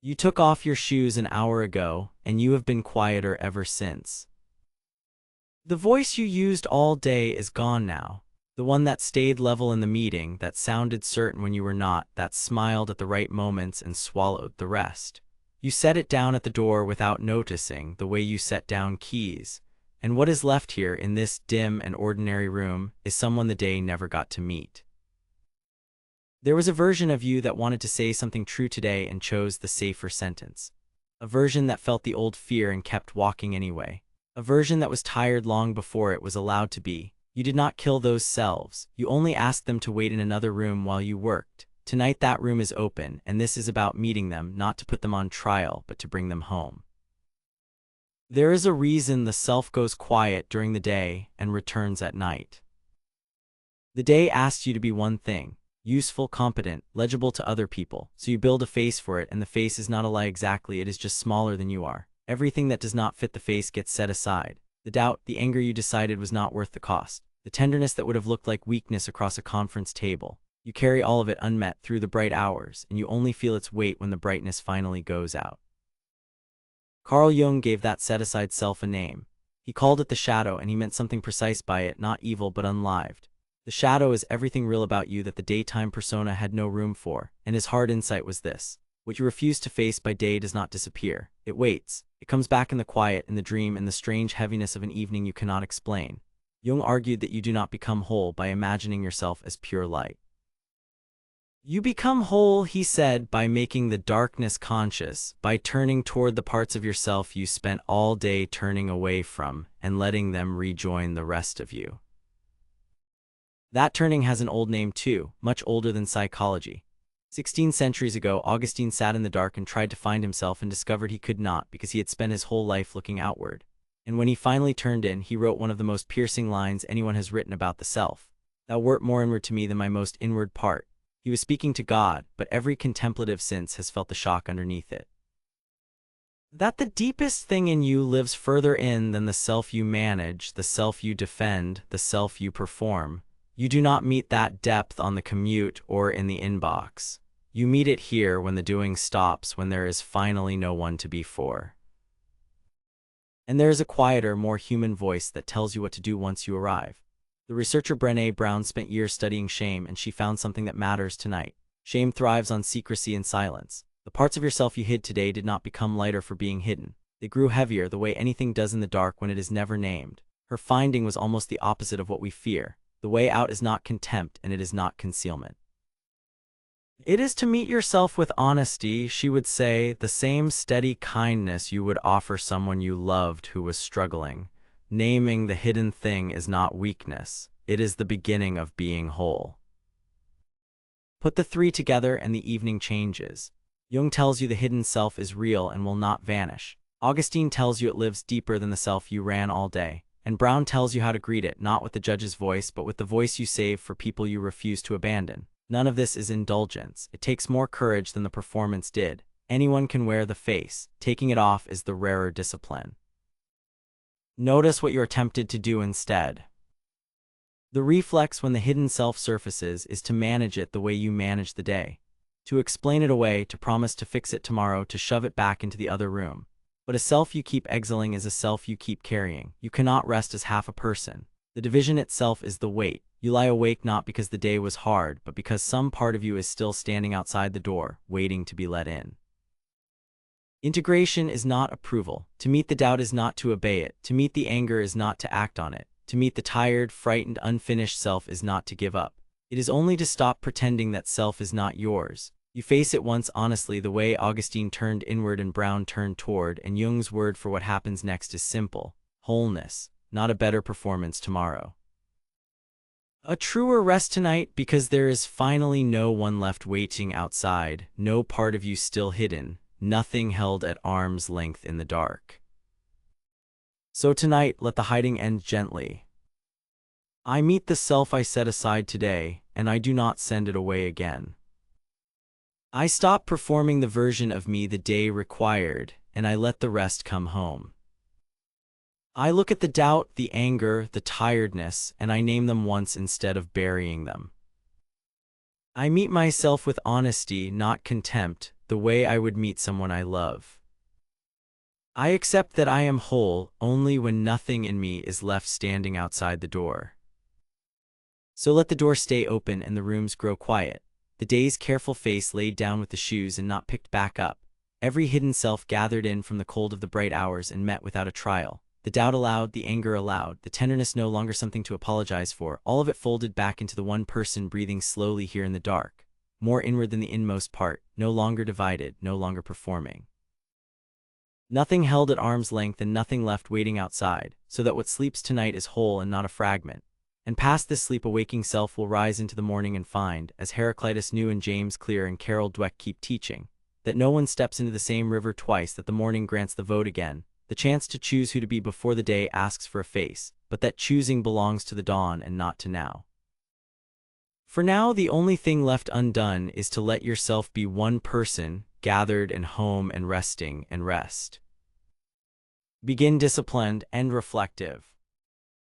You took off your shoes an hour ago, and you have been quieter ever since. The voice you used all day is gone now. The one that stayed level in the meeting, that sounded certain when you were not, that smiled at the right moments and swallowed the rest. You set it down at the door without noticing, the way you set down keys. And what is left here in this dim and ordinary room is someone the day never got to meet. There was a version of you that wanted to say something true today and chose the safer sentence. A version that felt the old fear and kept walking anyway. A version that was tired long before it was allowed to be. You did not kill those selves. You only asked them to wait in another room while you worked. Tonight that room is open, and this is about meeting them, not to put them on trial, but to bring them home. There is a reason the self goes quiet during the day and returns at night. The day asked you to be one thing. Useful, competent, legible to other people, so you build a face for it, and the face is not a lie exactly, it is just smaller than you are. Everything that does not fit the face gets set aside. The doubt, the anger you decided was not worth the cost. The tenderness that would have looked like weakness across a conference table. You carry all of it unmet through the bright hours, and you only feel its weight when the brightness finally goes out. Carl Jung gave that set-aside self a name. He called it the shadow, and he meant something precise by it, not evil but unlived. The shadow is everything real about you that the daytime persona had no room for, and his hard insight was this. What you refuse to face by day does not disappear. It waits. It comes back in the quiet, in the dream, in the strange heaviness of an evening you cannot explain. Jung argued that you do not become whole by imagining yourself as pure light. You become whole, he said, by making the darkness conscious, by turning toward the parts of yourself you spent all day turning away from, and letting them rejoin the rest of you. That turning has an old name too, much older than psychology. 16 centuries ago, Augustine sat in the dark and tried to find himself and discovered he could not because he had spent his whole life looking outward. And when he finally turned in, he wrote one of the most piercing lines anyone has written about the self. Thou wert more inward to me than my most inward part. He was speaking to God, but every contemplative since has felt the shock underneath it. That the deepest thing in you lives further in than the self you manage, the self you defend, the self you perform. You do not meet that depth on the commute or in the inbox. You meet it here when the doing stops, when there is finally no one to be for. And there is a quieter, more human voice that tells you what to do once you arrive. The researcher Brené Brown spent years studying shame, and she found something that matters tonight. Shame thrives on secrecy and silence. The parts of yourself you hid today did not become lighter for being hidden. They grew heavier, the way anything does in the dark when it is never named. Her finding was almost the opposite of what we fear. The way out is not contempt, and it is not concealment. It is to meet yourself with honesty, she would say, the same steady kindness you would offer someone you loved who was struggling. Naming the hidden thing is not weakness. It is the beginning of being whole. Put the three together and the evening changes. Jung tells you the hidden self is real and will not vanish. Augustine tells you it lives deeper than the self you ran all day. And Brown tells you how to greet it, not with the judge's voice, but with the voice you save for people you refuse to abandon. None of this is indulgence. It takes more courage than the performance did. Anyone can wear the face. Taking it off is the rarer discipline. Notice what you're tempted to do instead. The reflex when the hidden self surfaces is to manage it the way you manage the day. To explain it away, to promise to fix it tomorrow, to shove it back into the other room. But a self you keep exiling is a self you keep carrying. You cannot rest as half a person. The division itself is the weight. You lie awake not because the day was hard, but because some part of you is still standing outside the door, waiting to be let in. Integration is not approval. To meet the doubt is not to obey it. To meet the anger is not to act on it. To meet the tired, frightened, unfinished self is not to give up. It is only to stop pretending that self is not yours. You face it once honestly, the way Augustine turned inward and Brown turned toward, and Jung's word for what happens next is simple. Wholeness, not a better performance tomorrow. A truer rest tonight, because there is finally no one left waiting outside, no part of you still hidden, nothing held at arm's length in the dark. So tonight, let the hiding end gently. I meet the self I set aside today, and I do not send it away again. I stop performing the version of me the day required, and I let the rest come home. I look at the doubt, the anger, the tiredness, and I name them once instead of burying them. I meet myself with honesty, not contempt, the way I would meet someone I love. I accept that I am whole only when nothing in me is left standing outside the door. So let the door stay open and the rooms grow quiet, the day's careful face laid down with the shoes and not picked back up, every hidden self gathered in from the cold of the bright hours and met without a trial, the doubt allowed, the anger allowed, the tenderness no longer something to apologize for, all of it folded back into the one person breathing slowly here in the dark, more inward than the inmost part, no longer divided, no longer performing. Nothing held at arm's length and nothing left waiting outside, so that what sleeps tonight is whole and not a fragment. And past this sleep a waking self will rise into the morning and find, as Heraclitus knew and James Clear and Carol Dweck keep teaching, that no one steps into the same river twice, that the morning grants the vote again, the chance to choose who to be before the day asks for a face, but that choosing belongs to the dawn and not to now. For now the only thing left undone is to let yourself be one person, gathered and home and resting and rest. Begin disciplined and reflective.